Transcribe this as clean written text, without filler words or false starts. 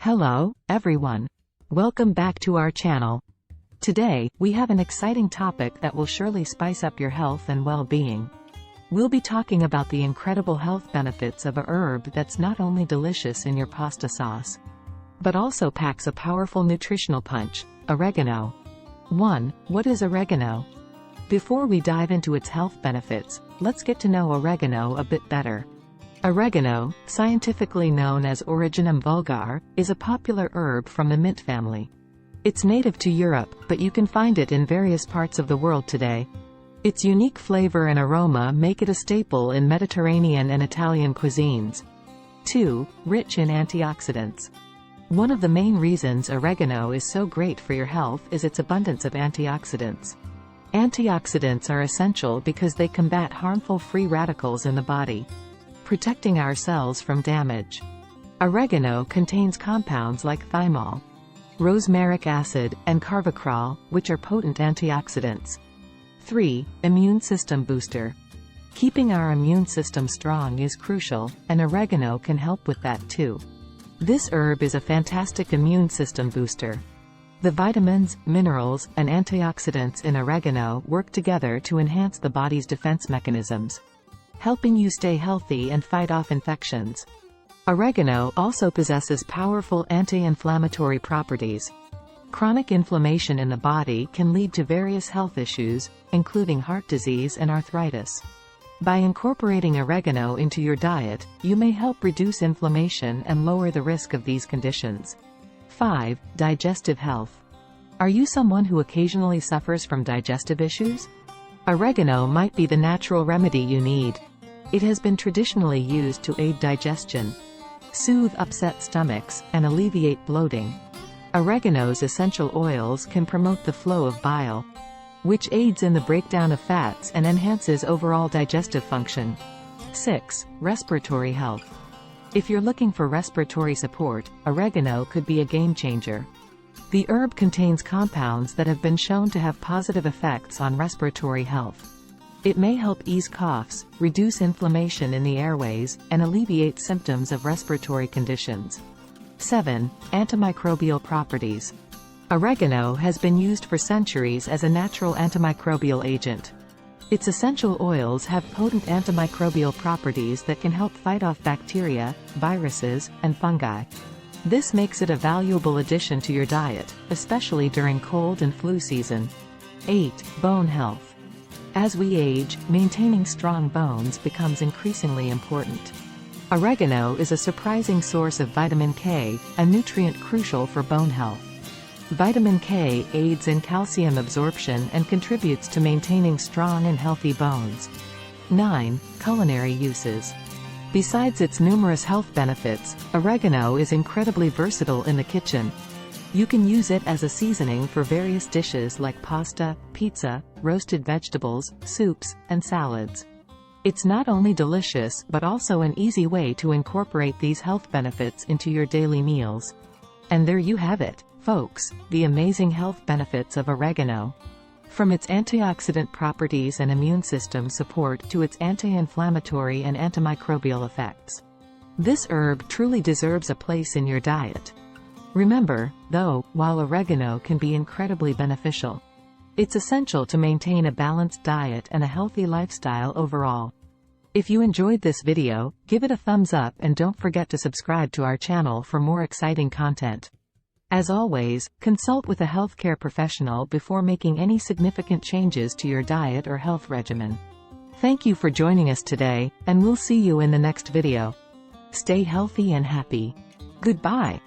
Hello, everyone. Welcome back to our channel. Today, we have an exciting topic that will surely spice up your health and well-being. We'll be talking about the incredible health benefits of a herb that's not only delicious in your pasta sauce, but also packs a powerful nutritional punch: oregano. 1. What is oregano? Before we dive into its health benefits, let's get to know oregano a bit better. Oregano, scientifically known as Origanum vulgar, is a popular herb from the mint family. It's native to Europe, but you can find it in various parts of the world today. Its unique flavor and aroma make it a staple in Mediterranean and Italian cuisines. 2. Rich in antioxidants. One of the main reasons oregano is so great for your health is its abundance of antioxidants. Antioxidants are essential because they combat harmful free radicals in the body, protecting our cells from damage. Oregano contains compounds like thymol, rosmarinic acid, and carvacrol, which are potent antioxidants. 3. Immune system booster. Keeping our immune system strong is crucial, and oregano can help with that too. This herb is a fantastic immune system booster. The vitamins, minerals, and antioxidants in oregano work together to enhance the body's defense mechanisms, helping you stay healthy and fight off infections. Oregano also possesses powerful anti-inflammatory properties. Chronic inflammation in the body can lead to various health issues, including heart disease and arthritis. By incorporating oregano into your diet, you may help reduce inflammation and lower the risk of these conditions. 5. Digestive health. Are you someone who occasionally suffers from digestive issues? Oregano might be the natural remedy you need. It has been traditionally used to aid digestion, soothe upset stomachs, and alleviate bloating. Oregano's essential oils can promote the flow of bile, which aids in the breakdown of fats and enhances overall digestive function. 6. Respiratory health. If you're looking for respiratory support, oregano could be a game changer. The herb contains compounds that have been shown to have positive effects on respiratory health. It may help ease coughs, reduce inflammation in the airways, and alleviate symptoms of respiratory conditions. 7. Antimicrobial properties. Oregano has been used for centuries as a natural antimicrobial agent. Its essential oils have potent antimicrobial properties that can help fight off bacteria, viruses, and fungi. This makes it a valuable addition to your diet, especially during cold and flu season. 8. Bone health. As we age, maintaining strong bones becomes increasingly important. Oregano is a surprising source of vitamin K, a nutrient crucial for bone health. Vitamin K aids in calcium absorption and contributes to maintaining strong and healthy bones. 9. Culinary uses. Besides its numerous health benefits, oregano is incredibly versatile in the kitchen. You can use it as a seasoning for various dishes like pasta, pizza, roasted vegetables, soups, and salads. It's not only delicious but also an easy way to incorporate these health benefits into your daily meals. And there you have it, folks, the amazing health benefits of oregano. From its antioxidant properties and immune system support to its anti-inflammatory and antimicrobial effects. This herb truly deserves a place in your diet. Remember, though, while oregano can be incredibly beneficial, it's essential to maintain a balanced diet and a healthy lifestyle overall. If you enjoyed this video, give it a thumbs up and don't forget to subscribe to our channel for more exciting content. As always, consult with a healthcare professional before making any significant changes to your diet or health regimen. Thank you for joining us today, and we'll see you in the next video. Stay healthy and happy. Goodbye.